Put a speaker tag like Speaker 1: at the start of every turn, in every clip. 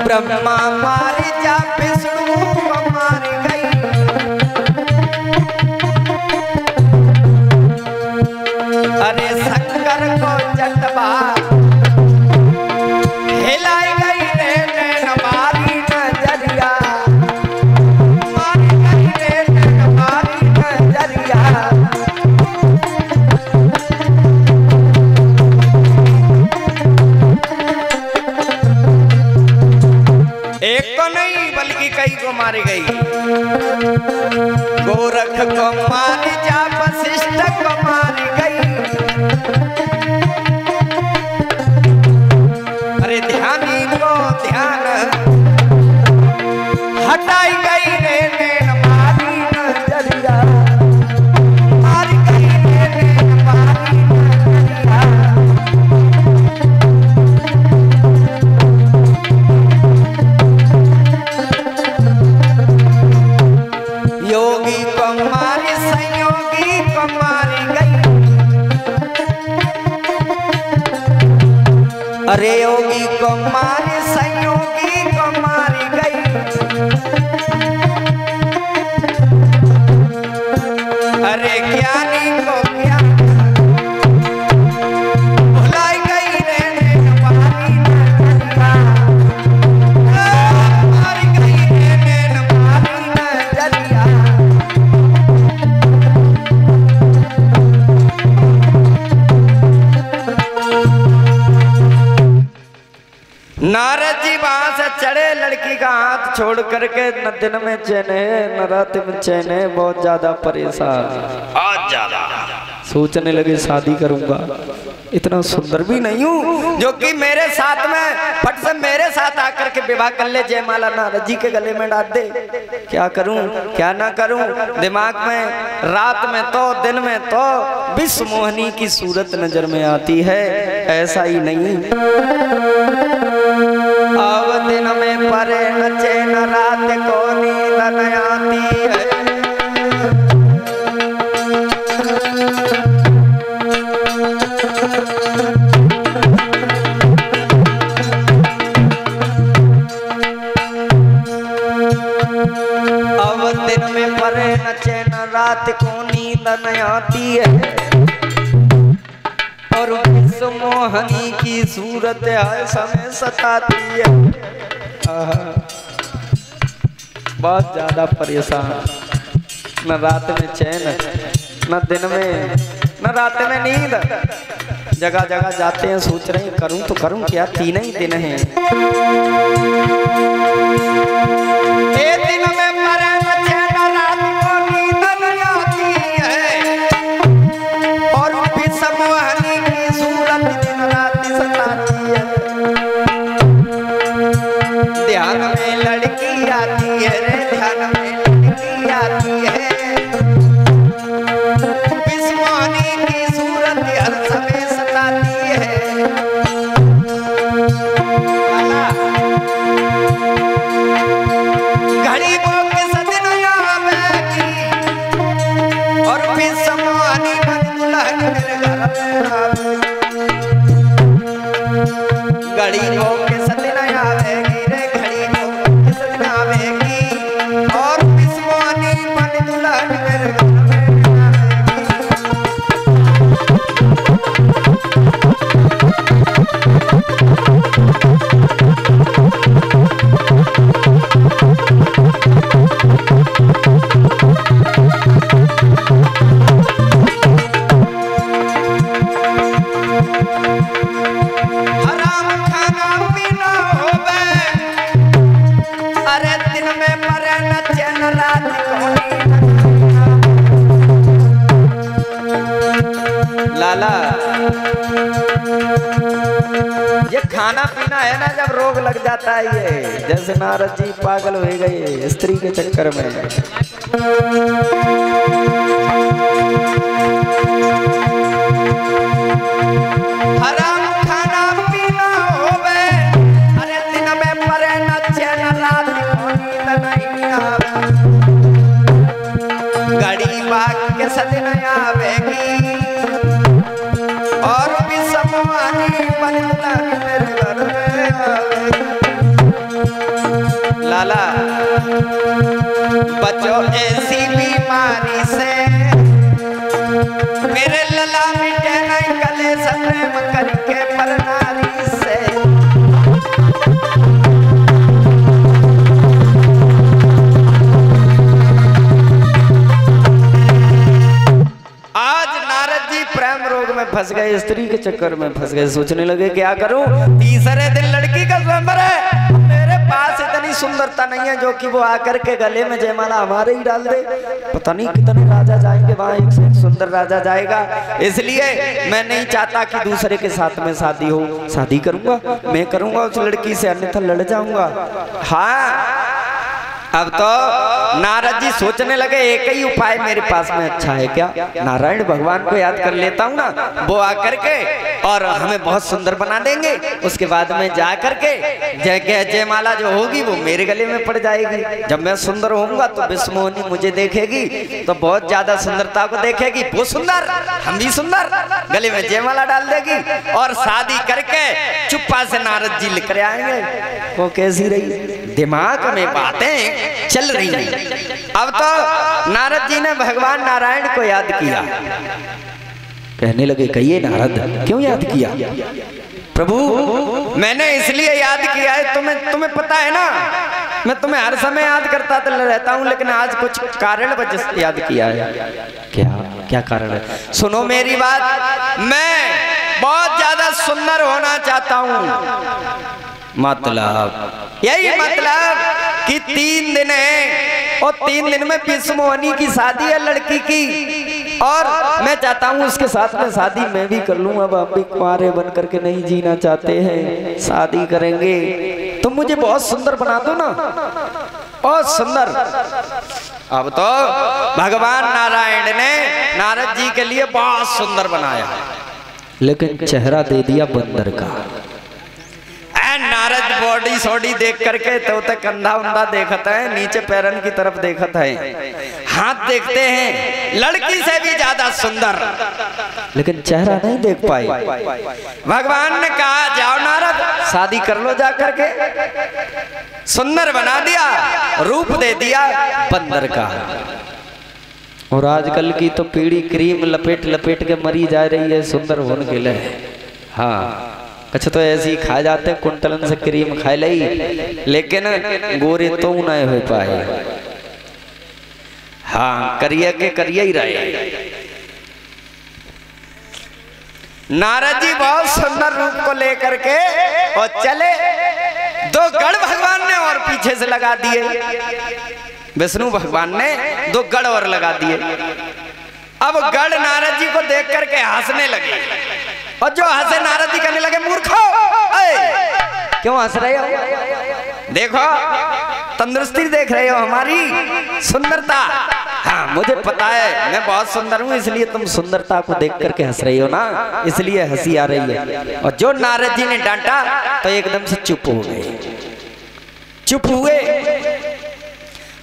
Speaker 1: ब्रह्मा मारी जा विष्णु को मार गई, अरे शंकर को जटवा हिलाई गई रे नैन मारी नजरिया, मारी गई रे नैन मारी नजरिया। एक को नहीं बल्कि कई को मारी गई। गोरख को मारी जा वशिष्ठ को मारी गई, अरे ध्यानी को ध्यान हटाई गई रे नैन मारी नजरिया, मारी गई रे नैन मारी नजरिया। योगी को मारी संयोगी को मारी गई, अरे योगी को मारी संयोगी को मारी गई, अरे ज्ञानी को ज्ञान भुलाई गई रे नैन मारी नजरिया, मारी गई रे नैन मारी नजरिया। नारद जी वहां से चढ़े, लड़की का हाथ छोड़ करके, न दिन में चैन है न रात में चैन है, बहुत ज्यादा परेशान, बहुत ज्यादा सोचने लगे शादी करूंगा, इतना सुंदर भी नहीं हूँ जो कि मेरे साथ में फट से मेरे साथ आकर के विवाह कर ले, जयमाला नारद जी के गले में डाल दे। क्या करूं क्या ना करूं, दिमाग में रात में तो दिन में तो विश्व मोहनी की सूरत नजर में आती है, ऐसा ही नहीं। अब दिन में परे नचे न रात को नींद न आती है, अब दिन में परे नचे न रात को नींद न आती है, और विश्व मोहनी की सूरत समय सताती है। बहुत ज्यादा परेशान, न रात में चैन न दिन में न रात में नींद, जगह जगह जाते हैं सोच रहे हैं करूं तो करूं क्या, तीन ही दिन हैं। एक दिन में मरे न चैन रात को नींद न आती है, और विश्व मोहनी की सूरत दिन रात सताती है। ध्यान में लड़की आती है रे, ध्यान में लड़की आती है, विश्व मोहनी की सूरत हर समय सताती है। घड़ी वो के सदिन आवेगी, और विश्व मोहनी मन दुल्हन मेरे घर में आवेगी। घड़ी वो के सदिन आवेगी रे, घड़ी वो के सदिन आवेगी, और विश्व मोहनी मन दुल्हन मेरे घर में हराम खाना पीना होवे, अरे दिन में मरे न चैन रात को लाला। ये खाना पीना है ना, जब रोग लग जाता है, ये जैसे नारद जी पागल हो गए स्त्री के चक्कर में। हराम खाना पीना होवे, अरे दिन में परे न चैन रात को नींद नहीं आवे। घड़ी बाग के सदिन आवेगी, और विश्व मोहनी मन मेरे घर में आवेगी। फंस गए, स्त्री के चक्कर में फंस गए। सोचने लगे क्या करूं, तीसरे दिन लड़की का स्वयंवर है, मेरे पास इतनी सुंदरता नहीं है जो कि वो आकर के गले में जयमाला हमारे ही डाल दे। पता नहीं कितने राजा जाएंगे वहां, एक से एक सुंदर राजा जाएगा। इसलिए मैं नहीं चाहता कि दूसरे के साथ में शादी हो। शादी करूंगा मैं, करूंगा उस लड़की से, अन्यथा लड़ जाऊंगा। हाँ, अब तो नारद जी सोचने लगे एक ही उपाय मेरे पास में अच्छा है क्या, नारायण भगवान को याद कर लेता हूँ ना, वो आकर के और हमें बहुत सुंदर बना देंगे। उसके बाद में जा करके जयमाला जो होगी वो मेरे गले में पड़ जाएगी। जब मैं सुंदर होऊंगा तो विश्वमोहिनी मुझे देखेगी तो बहुत ज्यादा सुंदरता को देखेगी, वो सुंदर हम भी सुंदर, गले में जयमाला डाल देगी और शादी करके चुप्पा से नारद जी लेकर आएंगे। वो कैसी रही, दिमाग में बातें चल रही है। अब तो नारद जी ने भगवान नारायण को याद किया। कहने लगे कहिए नारद क्यों याद किया? प्रभु मैंने इसलिए याद किया है, तुम्हें पता है ना मैं तुम्हें हर समय याद करता रहता हूँ, लेकिन आज कुछ कारण वजह से याद किया है। क्या कारण है? सुनो मेरी बात, मैं बहुत ज्यादा सुंदर होना चाहता हूँ। मतलब यही मतलब कि 3 दिन है और 3 दिन में विश्वमोहिनी की शादी है लड़की की, और मैं चाहता हूँ उसके साथ में शादी मैं भी कर लूँ। अब हम भी कुंवारे बन करके नहीं जीना चाहते हैं, शादी करेंगे। तुम मुझे बहुत सुंदर बना दो ना, बहुत सुंदर। अब तो भगवान नारायण ने नारद जी के लिए बहुत सुंदर बनाया, लेकिन चेहरा दे दिया बंदर का। नारद बॉडी सोडी देख करके तो कंधा उंधा देखता है, नीचे पैरन की तरफ देखता है, हाथ देखते हैं लड़की से भी ज्यादा सुंदर, लेकिन चेहरा नहीं देख पाए। भगवान ने कहा जाओ नारद शादी कर लो जा करके। सुंदर बना दिया, रूप दे दिया बंदर का। और आजकल की तो पीढ़ी क्रीम लपेट लपेट के मरी जा रही है सुंदर होने के लिए। हाँ, अच्छा तो ऐसे ही खा जाते हैं, कुंटलन से क्रीम खा ली, लेकिन गोरे तो नहीं हो पाए। हाँ, करिया के करिया ही रहे। नारद जी बहुत सुंदर रूप को लेकर के और चले, 2 गढ़ भगवान ने और पीछे से लगा दिए। विष्णु भगवान ने 2 गढ़ और लगा दिए। अब गढ़ नारद जी को देख करके हंसने लगे, और जो हंसे नारद जी कहने लगे मूर्खो, क्यों हंस रहे हो? देखो तंदुरुस्ती देख रहे हो हमारी सुंदरता। हाँ मुझे पता है मैं बहुत सुंदर हूँ, इसलिए तुम सुंदरता को देख करके हंस रही हो ना, इसलिए हंसी आ रही है। और जो नारद जी ने डांटा तो एकदम से चुप हो गए, चुप हुए।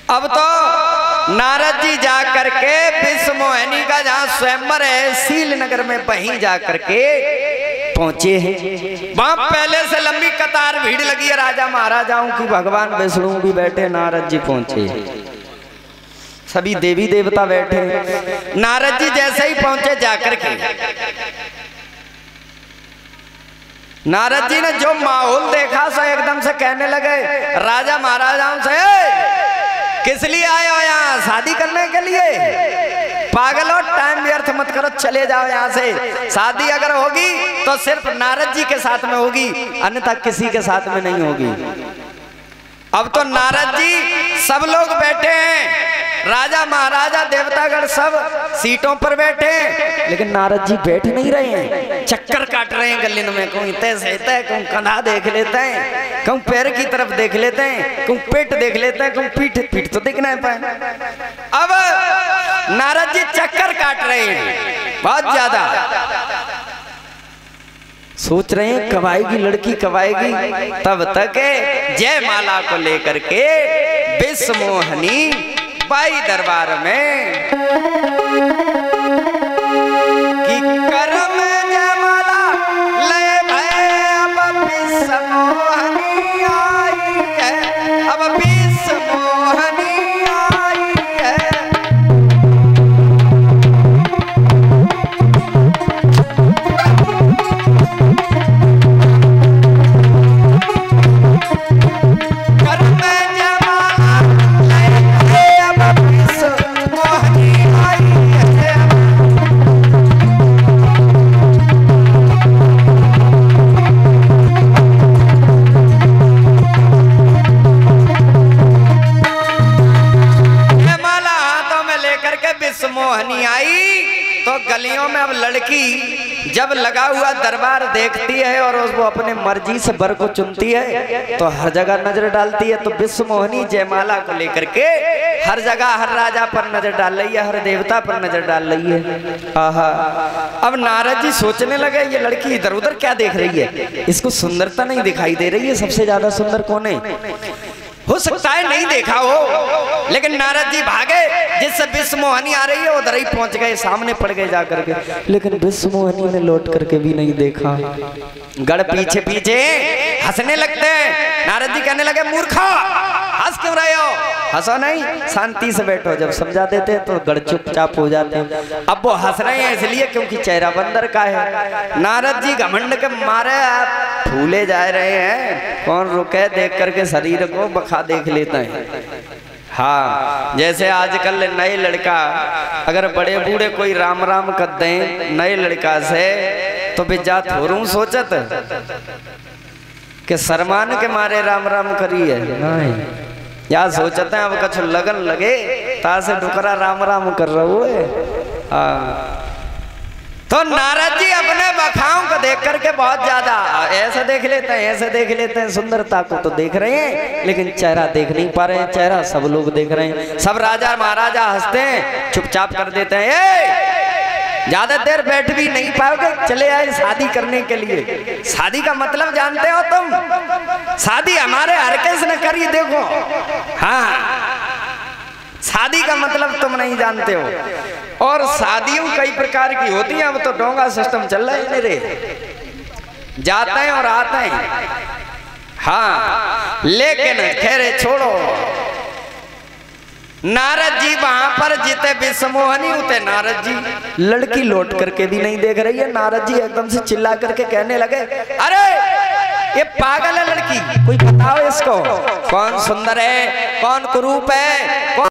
Speaker 1: अब तो नारद जी जा करके विश्वमोहिनी का जहाँ स्वयंवर है शीलनगर में वहीं जा करके पहुंचे हैं। वहां पहले से लंबी कतार भीड़ लगी है राजा महाराजाओं की, भगवान विष्णु भी बैठे, नारद जी पहुंचे, सभी देवी देवता बैठे। नारद जी जैसे ही पहुंचे जाकर के नारद जी ने जो माहौल देखा सो एकदम से कहने लगे राजा महाराजाओं से, किस लिए आए हो यहाँ? शादी करने के लिए? पागलों, टाइम व्यर्थ मत करो, चले जाओ यहाँ से। शादी अगर होगी तो सिर्फ नारद जी के साथ में होगी, अन्यथा किसी के साथ में नहीं होगी। अब तो नारद जी सब लोग बैठे हैं, राजा महाराजा देवतागण सब सीटों पर बैठे हैं, लेकिन नारद जी बैठ नहीं रहे हैं, चक्कर काट रहे हैं गलिन में। कहूँ इतने से इतने, कहूँ कंधा देख लेते हैं, कहूँ पैर की तरफ देख लेते हैं, कहूँ पेट देख लेते हैं, कहूँ पीठ तो दिख नहीं पाए। अब नारद जी चक्कर काट रहे हैं बहुत ज्यादा, सोच रहे हैं कब आएगी लड़की, कब आएगी। तब तक जयमाला को लेकर के विश्वमोहिनी बाई दरबार में कि करम जयमाला ले भय, अब विश्वमोहिनी आई है, अब विश्वमोहिनी आई है। Yeah. कलियों में अब लड़की जब लगा हुआ दरबार देखती है और वो अपने मर्जी से वर को चुनती है तो हर जगह नजर डालती है। तो विश्व मोहिनी जयमाला को लेकर के हर जगह हर राजा पर नजर डाल रही है, हर देवता पर नजर डाल रही है। आहा, अब नारद जी सोचने लगे ये लड़की इधर उधर क्या देख रही है, इसको सुंदरता नहीं दिखाई दे रही है, सबसे ज्यादा सुंदर कौन है? हो सकता है नहीं देखा हो, लेकिन नारद जी भागे, जिससे विश्व मोहिनी आ रही है उधर ही पहुंच गए, सामने पड़ गए जाकर के। लेकिन विश्व मोहिनी ने लौट करके भी नहीं देखा। गढ़ पीछे पीछे हंसने लगते हैं। नारद जी कहने लगे मूर्खा, हंस क्यों रहे हो? हंसो नहीं, शांति से बैठो। जब समझा देते हैं तो गढ़ चुपचाप हो जाते हैं। अब वो हंस रहे हैं इसलिए क्योंकि चेहरा बंदर का है। नारद जी घमंड के मारे आप फूले जा रहे हैं, कौन रुके देख करके शरीर को बखा देख लेते हैं। हाँ, जैसे आजकल नए लड़का अगर बड़े बूढ़े कोई राम राम कर दें नए लड़का से तो बेजा थोरू सोचत कि शर्मान के मारे राम राम करी है नहीं, या सोचते हैं अब कछ लगन लगे तासे डुकरा राम राम कर रहा है। तो नारद जी अपने बखाओं को देख करके बहुत ज्यादा ऐसे देख लेते हैं, ऐसे देख लेते हैं, सुंदरता को तो देख रहे हैं लेकिन चेहरा देख नहीं पा रहे हैं। चेहरा सब लोग देख रहे हैं, सब राजा महाराजा हंसते हैं, चुपचाप कर देते हैं। ए, ज्यादा देर बैठ भी नहीं पाओगे, चले आए शादी करने के लिए। शादी का मतलब जानते हो तुम? शादी हमारे हरकेस ने करी देखो। हाँ, शादी का मतलब तुम नहीं जानते हो। और शादियों कई प्रकार की होती हैं। अब तो डोंगा सिस्टम चल रहा है मेरे, जाते हैं और आते हैं। हाँ, लेकिन खैरे छोड़ो। नारद जी वहां पर जिते विश्व मोहिनी उते नारद जी, लड़की लौट करके भी नहीं देख रही है। नारद जी एकदम से चिल्ला करके कहने लगे, अरे ये पागल है लड़की, कोई बताओ इसको कौन सुंदर है, कौन कुरूप है, कौन